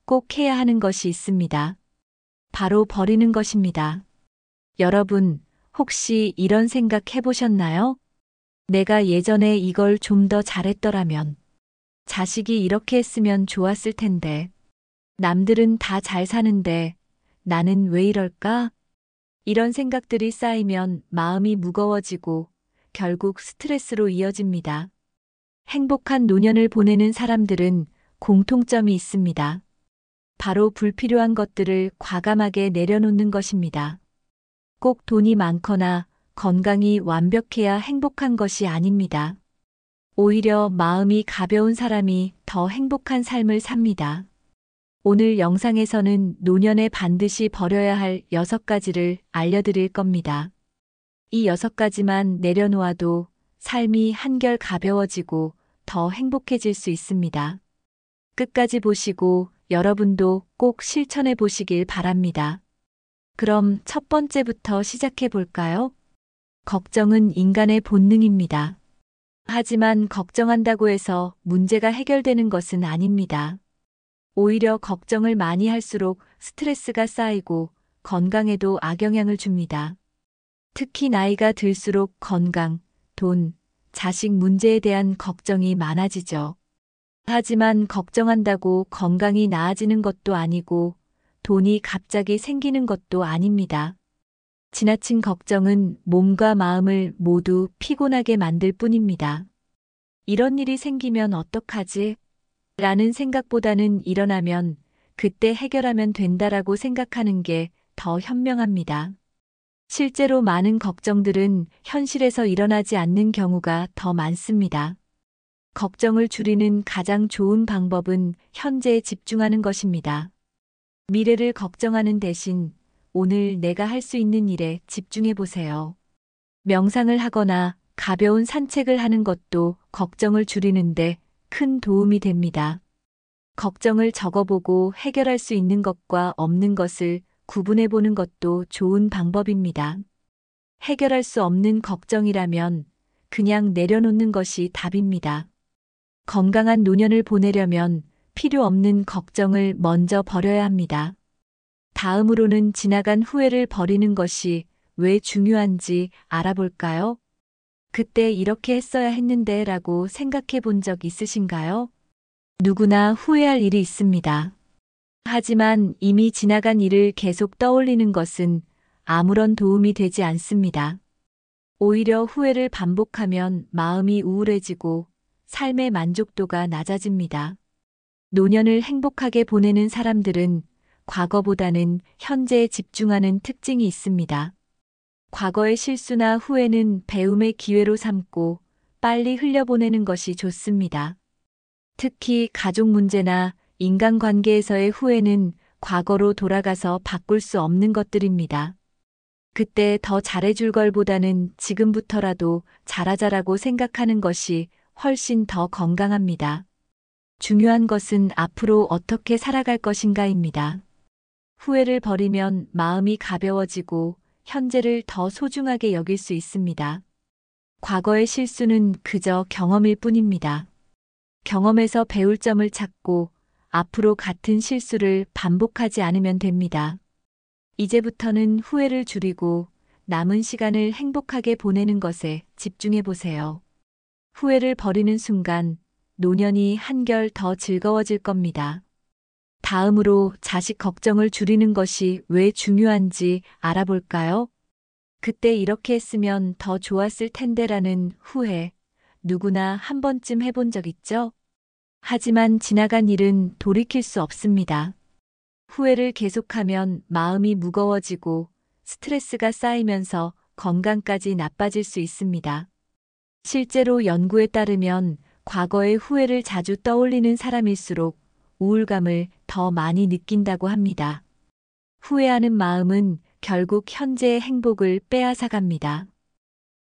꼭 해야 하는 것이 있습니다. 바로 버리는 것입니다. 여러분, 혹시 이런 생각 해보셨나요? 내가 예전에 이걸 좀 더 잘했더라면, 자식이 이렇게 했으면 좋았을 텐데, 남들은 다 잘 사는데, 나는 왜 이럴까? 이런 생각들이 쌓이면 마음이 무거워지고 결국 스트레스로 이어집니다. 행복한 노년을 보내는 사람들은 공통점이 있습니다. 바로 불필요한 것들을 과감하게 내려놓는 것입니다. 꼭 돈이 많거나 건강이 완벽해야 행복한 것이 아닙니다. 오히려 마음이 가벼운 사람이 더 행복한 삶을 삽니다. 오늘 영상에서는 노년에 반드시 버려야 할 6가지를 알려드릴 겁니다. 이 6가지만 내려놓아도 삶이 한결 가벼워지고 더 행복해질 수 있습니다. 끝까지 보시고 여러분도 꼭 실천해 보시길 바랍니다. 그럼 첫 번째부터 시작해 볼까요? 걱정은 인간의 본능입니다. 하지만 걱정한다고 해서 문제가 해결되는 것은 아닙니다. 오히려 걱정을 많이 할수록 스트레스가 쌓이고 건강에도 악영향을 줍니다. 특히 나이가 들수록 건강, 돈, 자식 문제에 대한 걱정이 많아지죠. 하지만 걱정한다고 건강이 나아지는 것도 아니고 돈이 갑자기 생기는 것도 아닙니다. 지나친 걱정은 몸과 마음을 모두 피곤하게 만들 뿐입니다. 이런 일이 생기면 어떡하지? 라는 생각보다는 일어나면 그때 해결하면 된다라고 생각하는 게 더 현명합니다. 실제로 많은 걱정들은 현실에서 일어나지 않는 경우가 더 많습니다. 걱정을 줄이는 가장 좋은 방법은 현재에 집중하는 것입니다. 미래를 걱정하는 대신 오늘 내가 할 수 있는 일에 집중해 보세요. 명상을 하거나 가벼운 산책을 하는 것도 걱정을 줄이는데 큰 도움이 됩니다. 걱정을 적어보고 해결할 수 있는 것과 없는 것을 구분해 보는 것도 좋은 방법입니다. 해결할 수 없는 걱정이라면 그냥 내려놓는 것이 답입니다. 건강한 노년을 보내려면 필요 없는 걱정을 먼저 버려야 합니다. 다음으로는 지나간 후회를 버리는 것이 왜 중요한지 알아볼까요? 그때 이렇게 했어야 했는데 라고 생각해 본 적 있으신가요? 누구나 후회할 일이 있습니다. 하지만 이미 지나간 일을 계속 떠올리는 것은 아무런 도움이 되지 않습니다. 오히려 후회를 반복하면 마음이 우울해지고 삶의 만족도가 낮아집니다. 노년을 행복하게 보내는 사람들은 과거보다는 현재에 집중하는 특징이 있습니다. 과거의 실수나 후회는 배움의 기회로 삼고 빨리 흘려보내는 것이 좋습니다. 특히 가족 문제나 인간관계에서의 후회는 과거로 돌아가서 바꿀 수 없는 것들입니다. 그때 더 잘해줄 걸보다는 지금부터라도 잘하자라고 생각하는 것이 훨씬 더 건강합니다. 중요한 것은 앞으로 어떻게 살아갈 것인가입니다. 후회를 버리면 마음이 가벼워지고 현재를 더 소중하게 여길 수 있습니다. 과거의 실수는 그저 경험일 뿐입니다. 경험에서 배울 점을 찾고 앞으로 같은 실수를 반복하지 않으면 됩니다. 이제부터는 후회를 줄이고 남은 시간을 행복하게 보내는 것에 집중해 보세요. 후회를 버리는 순간 노년이 한결 더 즐거워질 겁니다. 다음으로 자식 걱정을 줄이는 것이 왜 중요한지 알아볼까요? 그때 이렇게 했으면 더 좋았을 텐데라는 후회, 누구나 한 번쯤 해본 적 있죠? 하지만 지나간 일은 돌이킬 수 없습니다. 후회를 계속하면 마음이 무거워지고 스트레스가 쌓이면서 건강까지 나빠질 수 있습니다. 실제로 연구에 따르면 과거의 후회를 자주 떠올리는 사람일수록 우울감을 더 많이 느낀다고 합니다. 후회하는 마음은 결국 현재의 행복을 빼앗아갑니다.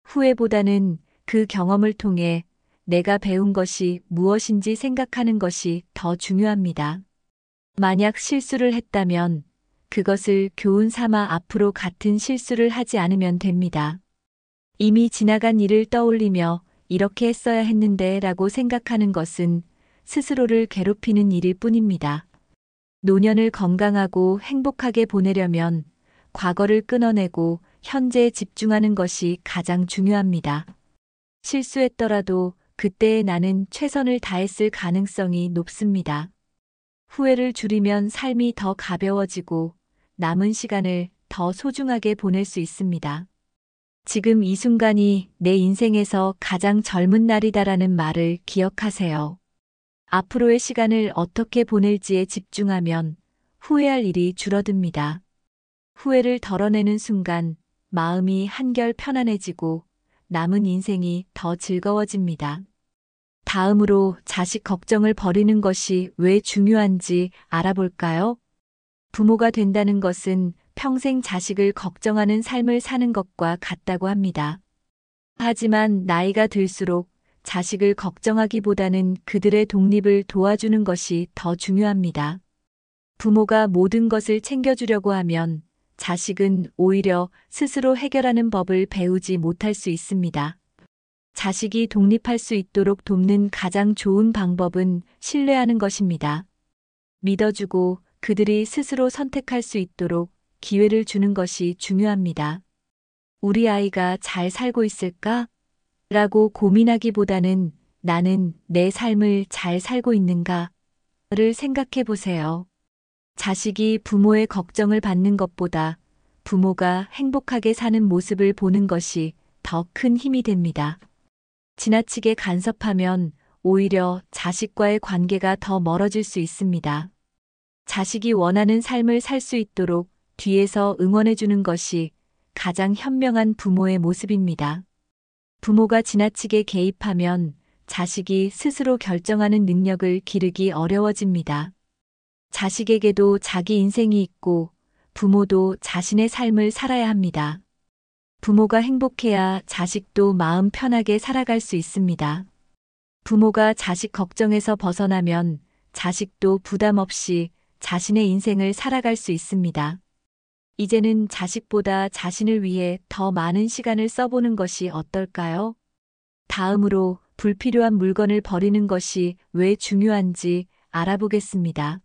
후회보다는 그 경험을 통해 내가 배운 것이 무엇인지 생각하는 것이 더 중요합니다. 만약 실수를 했다면 그것을 교훈 삼아 앞으로 같은 실수를 하지 않으면 됩니다. 이미 지나간 일을 떠올리며 이렇게 했어야 했는데 라고 생각하는 것은 스스로를 괴롭히는 일일 뿐입니다. 노년을 건강하고 행복하게 보내려면 과거를 끊어내고 현재에 집중하는 것이 가장 중요합니다. 실수했더라도 그때의 나는 최선을 다했을 가능성이 높습니다. 후회를 줄이면 삶이 더 가벼워지고 남은 시간을 더 소중하게 보낼 수 있습니다. 지금 이 순간이 내 인생에서 가장 젊은 날이다라는 말을 기억하세요. 앞으로의 시간을 어떻게 보낼지에 집중하면 후회할 일이 줄어듭니다. 후회를 덜어내는 순간 마음이 한결 편안해지고 남은 인생이 더 즐거워집니다. 다음으로 자식 걱정을 버리는 것이 왜 중요한지 알아볼까요? 부모가 된다는 것은 평생 자식을 걱정하는 삶을 사는 것과 같다고 합니다. 하지만 나이가 들수록 자식을 걱정하기보다는 그들의 독립을 도와주는 것이 더 중요합니다. 부모가 모든 것을 챙겨주려고 하면 자식은 오히려 스스로 해결하는 법을 배우지 못할 수 있습니다. 자식이 독립할 수 있도록 돕는 가장 좋은 방법은 신뢰하는 것입니다. 믿어주고 그들이 스스로 선택할 수 있도록 기회를 주는 것이 중요합니다. 우리 아이가 잘 살고 있을까? 라고 고민하기보다는 나는 내 삶을 잘 살고 있는가를 생각해 보세요. 자식이 부모의 걱정을 받는 것보다 부모가 행복하게 사는 모습을 보는 것이 더 큰 힘이 됩니다. 지나치게 간섭하면 오히려 자식과의 관계가 더 멀어질 수 있습니다. 자식이 원하는 삶을 살 수 있도록 뒤에서 응원해 주는 것이 가장 현명한 부모의 모습입니다. 부모가 지나치게 개입하면 자식이 스스로 결정하는 능력을 기르기 어려워집니다. 자식에게도 자기 인생이 있고 부모도 자신의 삶을 살아야 합니다. 부모가 행복해야 자식도 마음 편하게 살아갈 수 있습니다. 부모가 자식 걱정에서 벗어나면 자식도 부담 없이 자신의 인생을 살아갈 수 있습니다. 이제는 자식보다 자신을 위해 더 많은 시간을 써보는 것이 어떨까요? 다음으로 불필요한 물건을 버리는 것이 왜 중요한지 알아보겠습니다.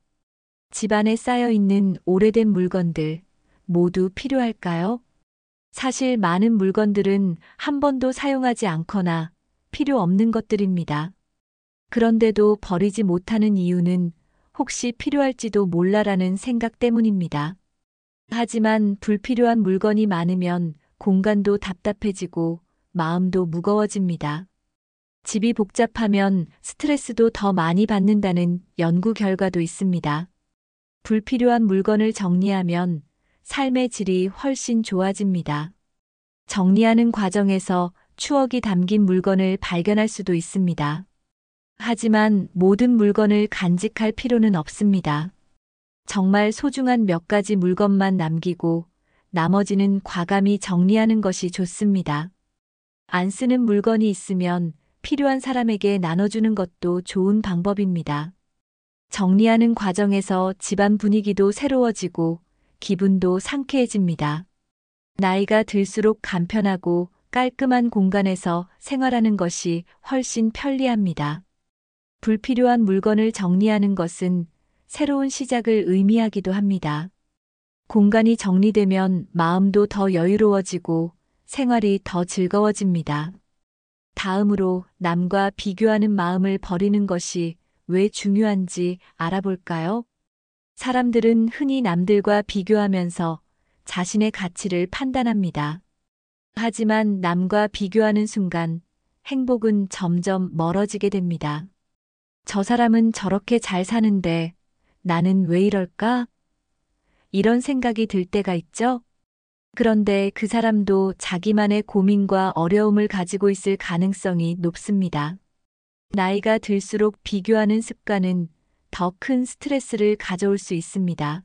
집안에 쌓여 있는 오래된 물건들 모두 필요할까요? 사실 많은 물건들은 한 번도 사용하지 않거나 필요 없는 것들입니다. 그런데도 버리지 못하는 이유는 혹시 필요할지도 몰라라는 생각 때문입니다. 하지만 불필요한 물건이 많으면 공간도 답답해지고 마음도 무거워집니다. 집이 복잡하면 스트레스도 더 많이 받는다는 연구 결과도 있습니다. 불필요한 물건을 정리하면 삶의 질이 훨씬 좋아집니다. 정리하는 과정에서 추억이 담긴 물건을 발견할 수도 있습니다. 하지만 모든 물건을 간직할 필요는 없습니다. 정말 소중한 몇 가지 물건만 남기고 나머지는 과감히 정리하는 것이 좋습니다. 안 쓰는 물건이 있으면 필요한 사람에게 나눠주는 것도 좋은 방법입니다. 정리하는 과정에서 집안 분위기도 새로워지고 기분도 상쾌해집니다. 나이가 들수록 간편하고 깔끔한 공간에서 생활하는 것이 훨씬 편리합니다. 불필요한 물건을 정리하는 것은 새로운 시작을 의미하기도 합니다. 공간이 정리되면 마음도 더 여유로워지고 생활이 더 즐거워집니다. 다음으로 남과 비교하는 마음을 버리는 것이 왜 중요한지 알아볼까요? 사람들은 흔히 남들과 비교하면서 자신의 가치를 판단합니다. 하지만 남과 비교하는 순간 행복은 점점 멀어지게 됩니다. 저 사람은 저렇게 잘 사는데 나는 왜 이럴까? 이런 생각이 들 때가 있죠? 그런데 그 사람도 자기만의 고민과 어려움을 가지고 있을 가능성이 높습니다. 나이가 들수록 비교하는 습관은 더 큰 스트레스를 가져올 수 있습니다.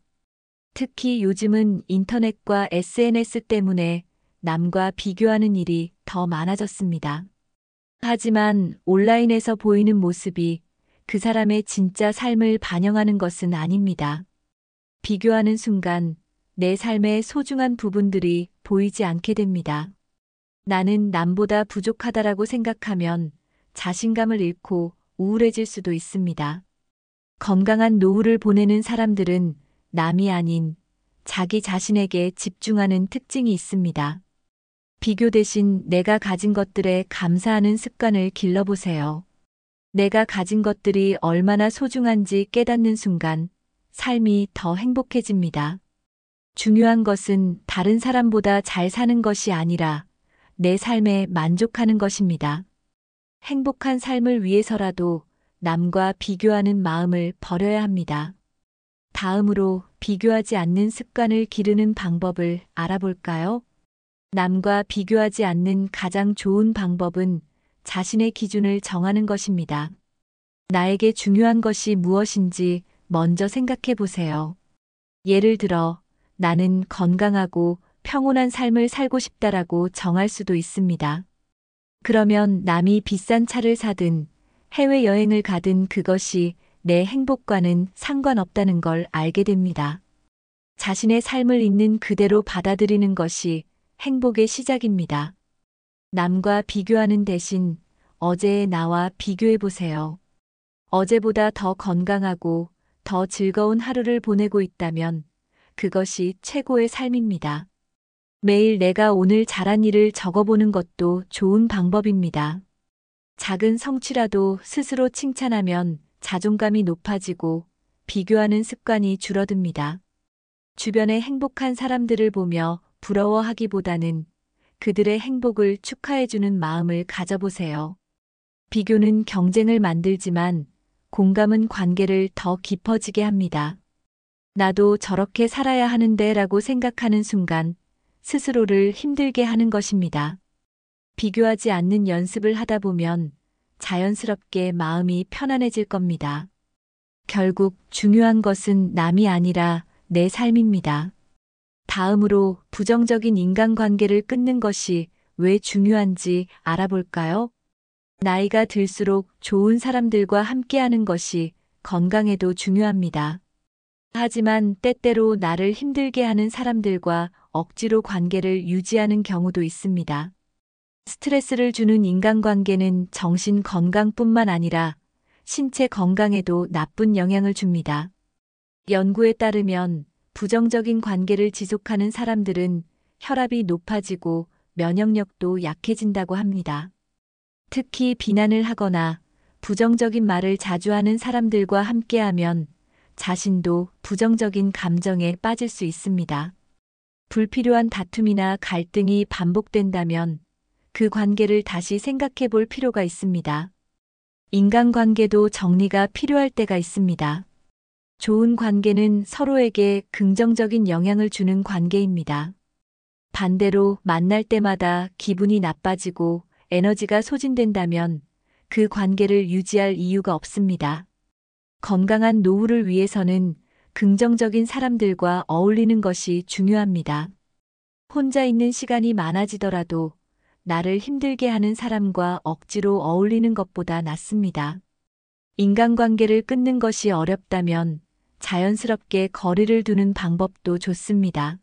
특히 요즘은 인터넷과 SNS 때문에 남과 비교하는 일이 더 많아졌습니다. 하지만 온라인에서 보이는 모습이 그 사람의 진짜 삶을 반영하는 것은 아닙니다. 비교하는 순간 내 삶의 소중한 부분들이 보이지 않게 됩니다. 나는 남보다 부족하다라고 생각하면 자신감을 잃고 우울해질 수도 있습니다. 건강한 노후를 보내는 사람들은 남이 아닌 자기 자신에게 집중하는 특징이 있습니다. 비교 대신 내가 가진 것들에 감사하는 습관을 길러보세요. 내가 가진 것들이 얼마나 소중한지 깨닫는 순간 삶이 더 행복해집니다. 중요한 것은 다른 사람보다 잘 사는 것이 아니라 내 삶에 만족하는 것입니다. 행복한 삶을 위해서라도 남과 비교하는 마음을 버려야 합니다. 다음으로 비교하지 않는 습관을 기르는 방법을 알아볼까요? 남과 비교하지 않는 가장 좋은 방법은 자신의 기준을 정하는 것입니다. 나에게 중요한 것이 무엇인지 먼저 생각해 보세요. 예를 들어, 나는 건강하고 평온한 삶을 살고 싶다라고 정할 수도 있습니다. 그러면 남이 비싼 차를 사든 해외여행을 가든 그것이 내 행복과는 상관없다는 걸 알게 됩니다. 자신의 삶을 있는 그대로 받아들이는 것이 행복의 시작입니다. 남과 비교하는 대신 어제의 나와 비교해 보세요. 어제보다 더 건강하고 더 즐거운 하루를 보내고 있다면 그것이 최고의 삶입니다. 매일 내가 오늘 잘한 일을 적어보는 것도 좋은 방법입니다. 작은 성취라도 스스로 칭찬하면 자존감이 높아지고 비교하는 습관이 줄어듭니다. 주변의 행복한 사람들을 보며 부러워하기보다는 그들의 행복을 축하해주는 마음을 가져보세요. 비교는 경쟁을 만들지만 공감은 관계를 더 깊어지게 합니다. 나도 저렇게 살아야 하는데 라고 생각하는 순간 스스로를 힘들게 하는 것입니다. 비교하지 않는 연습을 하다 보면 자연스럽게 마음이 편안해질 겁니다. 결국 중요한 것은 남이 아니라 내 삶입니다. 다음으로 부정적인 인간관계를 끊는 것이 왜 중요한지 알아볼까요? 나이가 들수록 좋은 사람들과 함께하는 것이 건강에도 중요합니다. 하지만 때때로 나를 힘들게 하는 사람들과 억지로 관계를 유지하는 경우도 있습니다. 스트레스를 주는 인간관계는 정신 건강뿐만 아니라 신체 건강에도 나쁜 영향을 줍니다. 연구에 따르면 부정적인 관계를 지속하는 사람들은 혈압이 높아지고 면역력도 약해진다고 합니다. 특히 비난을 하거나 부정적인 말을 자주 하는 사람들과 함께하면 자신도 부정적인 감정에 빠질 수 있습니다. 불필요한 다툼이나 갈등이 반복된다면 그 관계를 다시 생각해 볼 필요가 있습니다. 인간관계도 정리가 필요할 때가 있습니다. 좋은 관계는 서로에게 긍정적인 영향을 주는 관계입니다. 반대로 만날 때마다 기분이 나빠지고 에너지가 소진된다면 그 관계를 유지할 이유가 없습니다. 건강한 노후를 위해서는 긍정적인 사람들과 어울리는 것이 중요합니다. 혼자 있는 시간이 많아지더라도 나를 힘들게 하는 사람과 억지로 어울리는 것보다 낫습니다. 인간관계를 끊는 것이 어렵다면 자연스럽게 거리를 두는 방법도 좋습니다.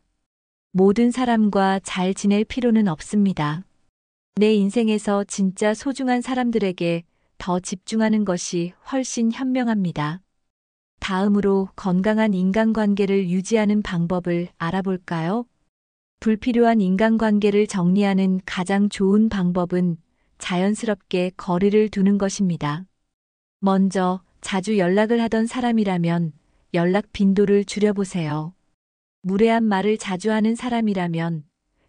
모든 사람과 잘 지낼 필요는 없습니다. 내 인생에서 진짜 소중한 사람들에게 더 집중하는 것이 훨씬 현명합니다. 다음으로 건강한 인간관계를 유지하는 방법을 알아볼까요? 불필요한 인간관계를 정리하는 가장 좋은 방법은 자연스럽게 거리를 두는 것입니다. 먼저 자주 연락을 하던 사람이라면 연락 빈도를 줄여보세요. 무례한 말을 자주 하는 사람이라면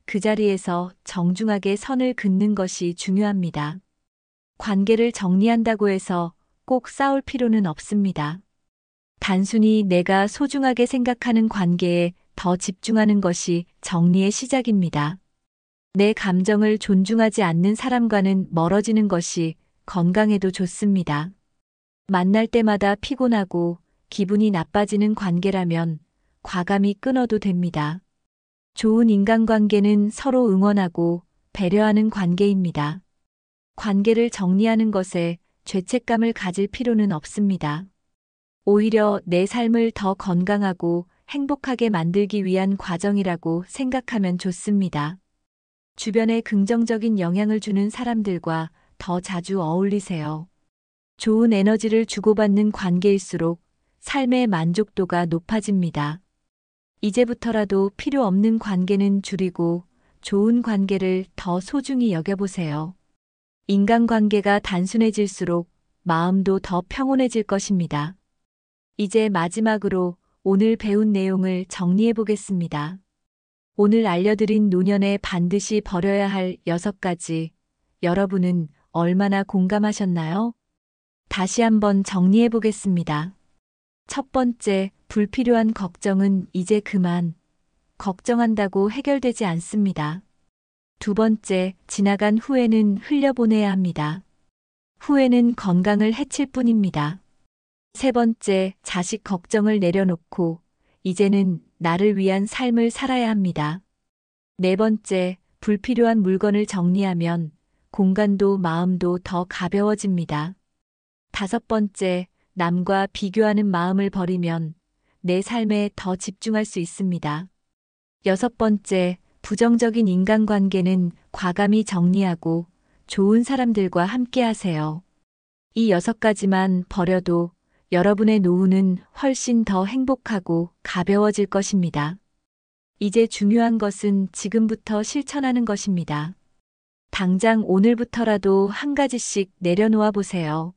그 자리에서 정중하게 선을 긋는 것이 중요합니다. 관계를 정리한다고 해서 꼭 싸울 필요는 없습니다. 단순히 내가 소중하게 생각하는 관계에 더 집중하는 것이 정리의 시작입니다. 내 감정을 존중하지 않는 사람과는 멀어지는 것이 건강에도 좋습니다. 만날 때마다 피곤하고 기분이 나빠지는 관계라면 과감히 끊어도 됩니다. 좋은 인간관계는 서로 응원하고 배려하는 관계입니다. 관계를 정리하는 것에 죄책감을 가질 필요는 없습니다. 오히려 내 삶을 더 건강하고 행복하게 만들기 위한 과정이라고 생각하면 좋습니다. 주변에 긍정적인 영향을 주는 사람들과 더 자주 어울리세요. 좋은 에너지를 주고받는 관계일수록 삶의 만족도가 높아집니다. 이제부터라도 필요 없는 관계는 줄이고 좋은 관계를 더 소중히 여겨보세요. 인간관계가 단순해질수록 마음도 더 평온해질 것입니다. 이제 마지막으로 오늘 배운 내용을 정리해 보겠습니다. 오늘 알려드린 노년에 반드시 버려야 할 6가지, 여러분은 얼마나 공감하셨나요? 다시 한번 정리해 보겠습니다. 첫 번째, 불필요한 걱정은 이제 그만. 걱정한다고 해결되지 않습니다. 두 번째, 지나간 후회는 흘려보내야 합니다. 후회는 건강을 해칠 뿐입니다. 세 번째, 자식 걱정을 내려놓고 이제는 나를 위한 삶을 살아야 합니다. 네 번째, 불필요한 물건을 정리하면 공간도 마음도 더 가벼워집니다. 다섯 번째, 남과 비교하는 마음을 버리면 내 삶에 더 집중할 수 있습니다. 여섯 번째, 부정적인 인간관계는 과감히 정리하고 좋은 사람들과 함께 하세요. 이 6가지만 버려도 여러분의 노후는 훨씬 더 행복하고 가벼워질 것입니다. 이제 중요한 것은 지금부터 실천하는 것입니다. 당장 오늘부터라도 한 가지씩 내려놓아 보세요.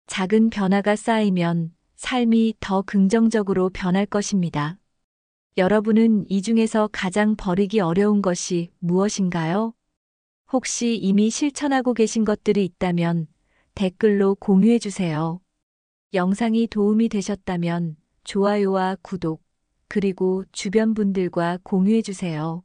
작은 변화가 쌓이면 삶이 더 긍정적으로 변할 것입니다. 여러분은 이 중에서 가장 버리기 어려운 것이 무엇인가요? 혹시 이미 실천하고 계신 것들이 있다면 댓글로 공유해 주세요. 영상이 도움이 되셨다면 좋아요와 구독, 그리고 주변 분들과 공유해 주세요.